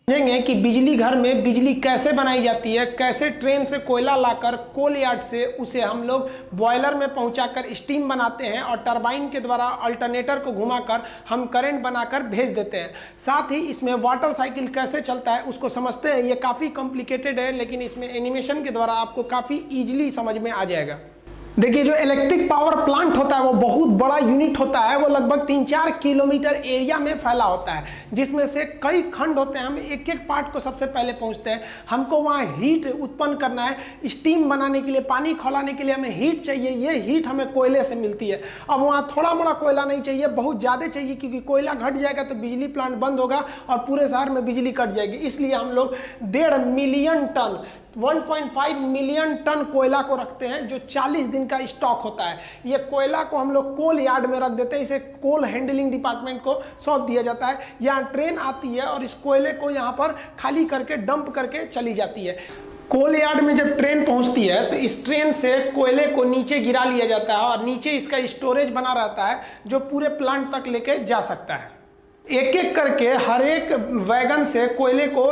समझेंगे कि बिजली घर में बिजली कैसे बनाई जाती है, कैसे ट्रेन से कोयला लाकर कोल यार्ड से उसे हम लोग बॉयलर में पहुंचाकर स्टीम बनाते हैं और टरबाइन के द्वारा अल्टरनेटर को घुमाकर हम करंट बनाकर भेज देते हैं। साथ ही इसमें वाटर साइकिल कैसे चलता है उसको समझते हैं। ये काफ़ी कॉम्प्लिकेटेड है, लेकिन इसमें एनिमेशन के द्वारा आपको काफ़ी ईजिली समझ में आ जाएगा। देखिए, जो इलेक्ट्रिक पावर प्लांट होता है वो बहुत बड़ा यूनिट होता है। वो लगभग 3-4 किलोमीटर एरिया में फैला होता है, जिसमें से कई खंड होते हैं। हम एक एक पार्ट को सबसे पहले पहुंचते हैं। हमको वहाँ हीट उत्पन्न करना है, स्टीम बनाने के लिए, पानी खौलाने के लिए हमें हीट चाहिए। ये हीट हमें कोयले से मिलती है। अब वहाँ थोड़ा मोड़ा कोयला नहीं चाहिए, बहुत ज़्यादा चाहिए, क्योंकि कोयला घट जाएगा तो बिजली प्लांट बंद होगा और पूरे शहर में बिजली कट जाएगी। इसलिए हम लोग 1.5 मिलियन टन 1.5 मिलियन टन कोयला को रखते हैं, जो 40 दिन का स्टॉक होता है। ये कोयला को हम लोग कोल यार्ड में रख देते हैं। इसे कोल हैंडलिंग डिपार्टमेंट को सौंप दिया जाता है। यहाँ ट्रेन आती है और इस कोयले को यहाँ पर खाली करके डंप करके चली जाती है। कोल यार्ड में जब ट्रेन पहुंचती है तो इस ट्रेन से कोयले को नीचे गिरा लिया जाता है और नीचे इसका स्टोरेज बना रहता है, जो पूरे प्लांट तक लेके जा सकता है। एक एक करके हर एक वैगन से कोयले को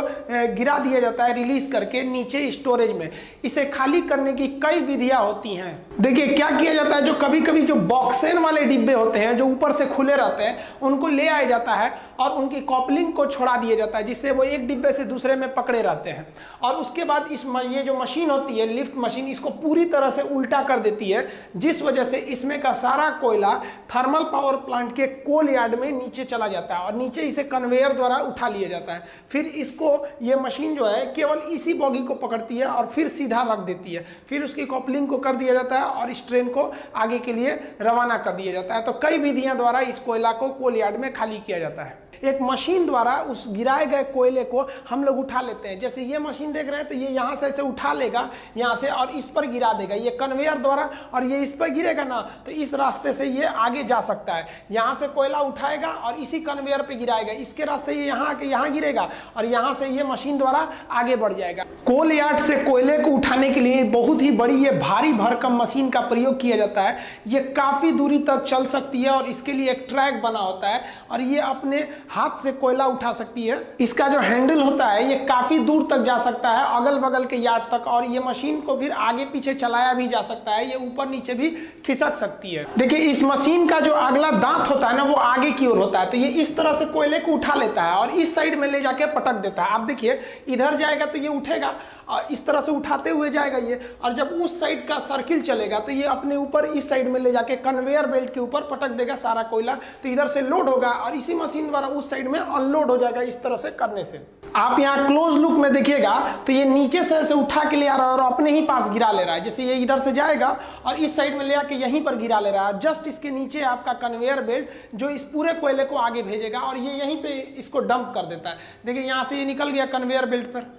गिरा दिया जाता है, रिलीज करके नीचे स्टोरेज में। इसे खाली करने की कई विधियां होती हैं। देखिए क्या किया जाता है, जो कभी कभी जो बॉक्सेन वाले डिब्बे होते हैं जो ऊपर से खुले रहते हैं, उनको ले आया जाता है और उनकी कॉपलिंग को छोड़ा दिया जाता है, जिससे वो एक डिब्बे से दूसरे में पकड़े रहते हैं। और उसके बाद ये जो मशीन होती है, लिफ्ट मशीन, इसको पूरी तरह से उल्टा कर देती है, जिस वजह से इसमें का सारा कोयला थर्मल पावर प्लांट के कोल यार्ड में नीचे चला जाता है और नीचे इसे कन्वेयर द्वारा उठा लिया जाता है। फिर इसको ये मशीन जो है केवल इसी बॉगी को पकड़ती है और फिर सीधा रख देती है। फिर उसकी कॉपलिंग को कर दिया जाता है और इस ट्रेन को आगे के लिए रवाना कर दिया जाता है। तो कई विधियां द्वारा इस कोयला को कोल यार्ड में खाली किया जाता है। एक मशीन द्वारा उस गिराए गए कोयले को हम लोग उठा लेते हैं। जैसे ये मशीन देख रहे हैं, तो ये यहाँ से ऐसे उठा लेगा यहाँ से और इस पर गिरा देगा, ये कन्वेयर द्वारा, और ये इस पर गिरेगा ना तो इस रास्ते से ये आगे जा सकता है। यहाँ से कोयला उठाएगा और इसी कन्वेयर पे गिराएगा, इसके रास्ते ये यहाँ आके यहाँ गिरेगा और यहाँ से ये मशीन द्वारा आगे बढ़ जाएगा। कोल यार्ड से कोयले को उठाने के लिए बहुत ही बड़ी ये भारी भरकम मशीन का प्रयोग किया जाता है। ये काफी दूरी तक चल सकती है और इसके लिए एक ट्रैक बना होता है और ये अपने हाथ से कोयला उठा सकती है। इसका जो हैंडल होता है ये काफी दूर तक जा सकता है, अगल बगल के यार्ड तक, और ये मशीन को फिर आगे पीछे चलाया भी जा सकता है। ये ऊपर नीचे भी खिसक सकती है। देखिए, इस मशीन का जो अगला दांत होता है ना, वो आगे की ओर होता है। तो ये इस तरह से कोयले को उठा लेता है और इस साइड में ले जाके पटक देता है। आप देखिए, इधर जाएगा तो ये उठेगा और इस तरह से उठाते हुए जाएगा ये, और जब उस साइड का सर्किल चलेगा तो ये अपने ऊपर इस साइड में ले जाके कन्वेयर बेल्ट के ऊपर पटक देगा सारा कोयला। तो इधर से लोड होगा और इसी मशीन द्वारा उस साइड में अनलोड हो जाएगा। इस तरह से करने से आप यहाँ क्लोज लुक में देखिएगा तो ये नीचे से ऐसे उठा के ले आ रहा है और अपने ही पास गिरा ले रहा है। जैसे ये इधर से जाएगा और इस साइड में ले आके यहीं पर गिरा ले रहा है। जस्ट इसके नीचे आपका कन्वेयर बेल्ट जो इस पूरे कोयले को आगे भेजेगा और ये यहीं पे इसको डंप कर देता है। देखिए, यहाँ से ये निकल गया कन्वेयर बेल्ट पर।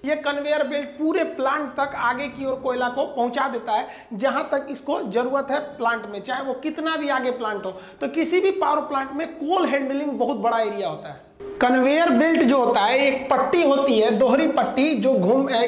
ये कन्वेयर बेल्ट पूरे प्लांट तक आगे की ओर कोयला को पहुंचा देता है, जहां तक इसको जरूरत है प्लांट में, चाहे वो कितना भी आगे प्लांट हो। तो किसी भी पावर प्लांट में कोल हैंडलिंग बहुत बड़ा एरिया होता है। कन्वेयर बेल्ट जो होता है, एक पट्टी होती है, दोहरी पट्टी, जो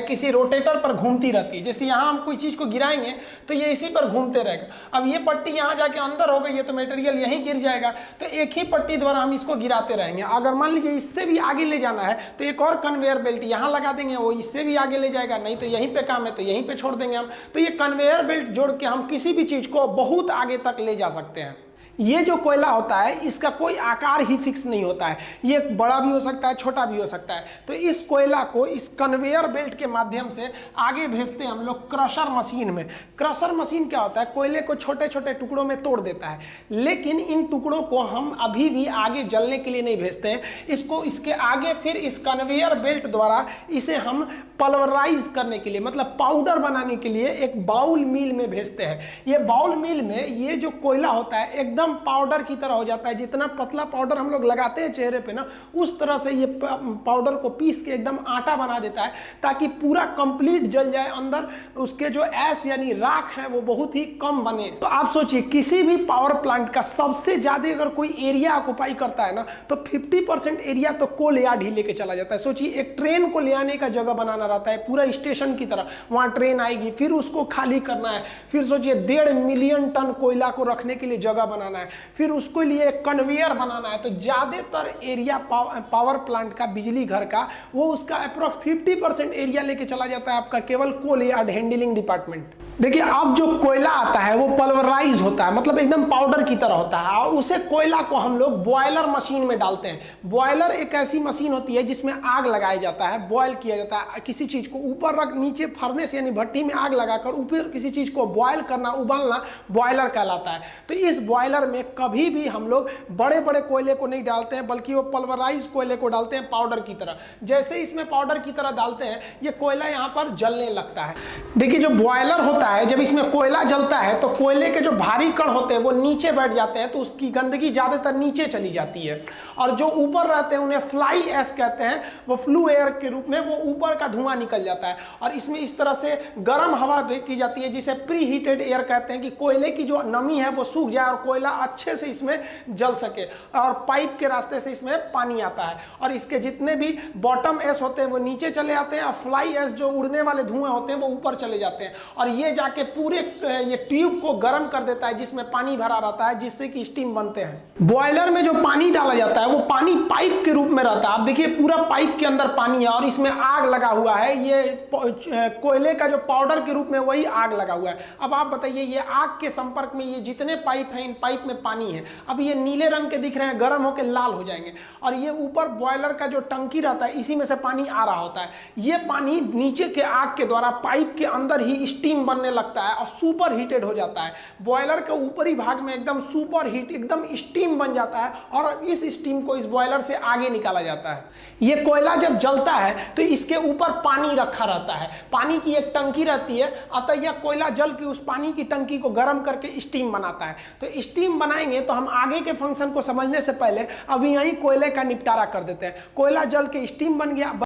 किसी रोटेटर पर घूमती रहती है। जैसे यहाँ हम कोई चीज को गिराएंगे तो ये इसी पर घूमते रहेगा। अब ये पट्टी यहाँ जाके अंदर हो गई है तो मटेरियल यहीं गिर जाएगा। तो एक ही पट्टी द्वारा हम इसको गिराते रहेंगे। अगर मान लीजिए इससे भी आगे ले जाना है तो एक और कन्वेयर बेल्ट यहाँ लगा देंगे, वो इससे भी आगे ले जाएगा। नहीं तो यहीं पे काम है तो यहीं पे छोड़ देंगे हम। तो ये कन्वेयर बेल्ट जोड़ के हम किसी भी चीज को बहुत आगे तक ले जा सकते हैं। ये जो कोयला होता है इसका कोई आकार ही फिक्स नहीं होता है, ये बड़ा भी हो सकता है, छोटा भी हो सकता है। तो इस कोयला को इस कन्वेयर बेल्ट के माध्यम से आगे भेजते हैं हम लोग क्रशर मशीन में। क्रशर मशीन क्या होता है, कोयले को छोटे छोटे टुकड़ों में तोड़ देता है, लेकिन इन टुकड़ों को हम अभी भी आगे जलने के लिए नहीं भेजते हैं। इसको इसके आगे फिर इस कन्वेयर बेल्ट द्वारा इसे हम पल्वराइज करने के लिए, मतलब पाउडर बनाने के लिए एक बाउल मिल में भेजते हैं। ये बाउल मिल में ये जो कोयला होता है एकदम पाउडर की तरह हो जाता है। जितना पतला पाउडर हम लोग लगाते हैं चेहरे पे ना, उस तरह से ये पाउडर को पीस के एकदम आटा बना देता है, ताकि पूरा कंप्लीट जल जाए। अंदर उसके जो ऐश यानी राख है वो बहुत ही कम बने। तो आप सोचिए, किसी भी पावर प्लांट का सबसे ज्यादा अगर कोई एरिया ऑक्युपाई करता है ना, तो 50% एरिया तो कोल यार्ड ही लेके चला जाता है। सोचिए, एक ट्रेन को ले आने का जगह बनाना रहता है पूरा स्टेशन की तरह। वहां ट्रेन आएगी, फिर उसको खाली करना है, फिर सोचिए 1.5 मिलियन टन कोयला को रखने के लिए जगह बनाना बनाना है, फिर उसके लिए कन्वेयर बनाना है, तो ज़्यादातर एरिया पावर प्लांट का, बिजली घर का, वो उसका अप्रॉक्स 50% एरिया लेके चला जाता है आपका केवल कोल यार्ड हैंडलिंग डिपार्टमेंट। देखिए अब जो कोयला आता है वो पल्वराइज होता है, मतलब एकदम पाउडर की तरह होता है, और उसे कोयला को हम लोग बॉयलर मशीन में डालते हैं। बॉयलर एक ऐसी मशीन होती है जिसमें आग लगाया जाता है, बॉयल किया जाता है, किसी चीज को ऊपर रख नीचे फर्नेस यानी भट्टी में आग लगाकर ऊपर किसी चीज को बॉयल करना, उबालना बॉयलर कहलाता है। तो इस बॉयलर में कभी भी हम लोग बड़े बड़े कोयले को नहीं डालते हैं, बल्कि वो पल्वराइज कोयले को डालते हैं पाउडर की तरह। जैसे इसमें पाउडर की तरह डालते हैं, ये कोयला यहाँ पर जलने लगता है। देखिए जो बॉयलर होता है, जब इसमें कोयला जलता है तो कोयले के जो भारी कण होते हैं वो नीचे बैठ जाते हैं, तो उसकी गंदगी ज्यादातर नीचे चली जाती है, और जो ऊपर रहते हैं उन्हें फ्लाई एश कहते हैं, वो फ्लू एयर के रूप में वो ऊपर का धुआं निकल जाता है। और इसमें इस तरह से गर्म हवा की जाती है जिसे प्री हीटेड एयर कहते हैं, कि कोयले की जो नमी है वो सूख जाए और कोयला अच्छे से इसमें जल सके, और पाइप के रास्ते से इसमें पानी आता है, और इसके जितने भी बॉटम एश होते हैं वो नीचे चले आते हैं, और फ्लाई एश जो उड़ने वाले धुएं होते हैं वो ऊपर चले जाते हैं, और ये जाके पूरे ये ट्यूब को गर्म कर देता है जिसमें पानी भरा रहता है, जिससे कि स्टीम बनते हैं। बॉयलर में जो पानी डाला जाता है वो पानी पाइप के रूप में रहता है। आप देखिए पूरा पाइप के अंदर पानी है और इसमें आग लगा हुआ है, ये कोयले का जो पाउडर के रूप में वही आग लगा हुआ है। अब आप बताइए, ये आग के संपर्क में ये जितने पाइप हैं, इन पाइप में पानी है, अब ये नीले रंग के दिख रहे हैं, गर्म होकर लाल हो जाएंगे, और ये ऊपर बॉयलर का जो टंकी रहता है इसी में से पानी आ रहा होता है। ये पानी नीचे के आग के द्वारा पाइप के अंदर ही स्टीम बनने लगता है और सुपर हीटेड हो जाता है। बॉयलर के ऊपरी भाग में एकदम सुपर हीट, एकदम स्टीम बन जाता है, और इस स्टीम को इस बॉयलर से आगे निकाला जाता है। ये कोयला जब जलता है तो इसके ऊपर पानी रखा रहता है, पानी की एक टंकी रहती है, अतः यह कोयला जल के उस पानी की टंकी को गर्म करके स्टीम बनाता है। तो स्टीम बनाएंगे तो हम आगे के फंक्शन को समझने से पहले अभी यहीं कोयले का निपटारा कर देते हैं। कोयला जल के स्टीम बन गया,